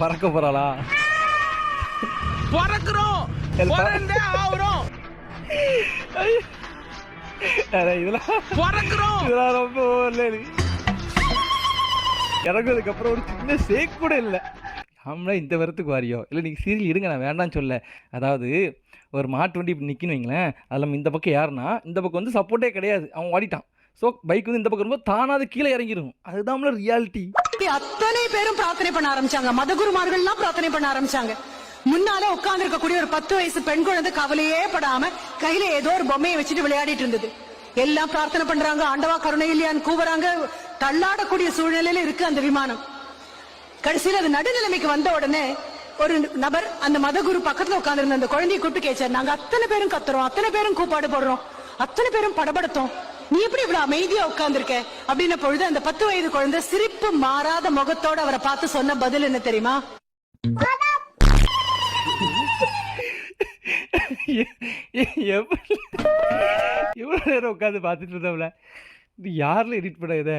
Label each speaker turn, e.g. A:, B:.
A: பறக்க போறாளா?
B: பறக்குறோம், பறந்தே ஆவுறோம்.
A: இதெல்லாம்
B: பறக்குறோம்.
A: இதெல்லாம் ரொம்ப ஓவர்ல இறங்குறதுக்கு அப்புறம் ஒரு சின்ன ஷேக் கூட இல்லை. ஆம்ல இந்த வரத்துக்கு வாரியோ இல்லை, நீங்கள் சீரியல் இருங்க, நான் வேண்டாம்னு சொல்ல. அதாவது ஒரு மாட்டு வண்டி இப்படி நிற்கின்னு வைங்களேன், அதில் இந்த பக்கம் யாருன்னா இந்த பக்கம் வந்து சப்போர்ட்டே கிடையாது, அவன் ஓடிட்டான். ஸோ பைக் வந்து இந்த பக்கம் ரொம்ப தானாது கீழே இறங்கிடும். அதுதான் ரியாலிட்டி.
C: அத்தனை பேரும் பிரார்த்தனை பண்ண ஆரம்பிச்சாங்க, மதகுருமார்கள்லாம் பிரார்த்தனை பண்ண ஆரம்பிச்சாங்க. முன்னால உட்கார்ந்து இருக்கக்கூடிய ஒரு 10 வயசு பெண் குழந்தை கவலையே படாம கையில ஏதோ ஒரு பொம்மையை வச்சுட்டு விளையாடிட்டு இருந்தது. எல்லாம் பிரார்த்தனை பண்றாங்க, ஆண்டவா கருணை இல்லையான்னு கூவுறாங்க. தள்ளாடக்கூடிய சூழ்நிலையில இருக்கு அந்த விமானம். கடைசியில் அது நடுநிலைமைக்கு வந்த உடனே ஒரு நபர் அந்த மதகுரு பக்கத்துல உட்கார்ந்து இருந்த அந்த குழந்தையை கூப்பிட்டு கேச்சார், நாங்க அத்தனை பேரும் கத்துறோம், அத்தனை பேரும் கூப்பாடு போடுறோம், அத்தனை பேரும் படபடுத்தோம், நீ எப்படி இவ்வளவு அமைதியா உட்கார்ந்துருக்க அப்படின்ன பொழுது அந்த 10 வயது குழந்தை சிரிப்பு மாறாத முகத்தோட அவரை பார்த்து சொன்ன பதில் என்ன தெரியுமா?
A: எவ்வளவு நேரம் உட்காந்து பார்த்துட்டு இருந்தவள, இது யாரில் எடிட் பண்ண இதை?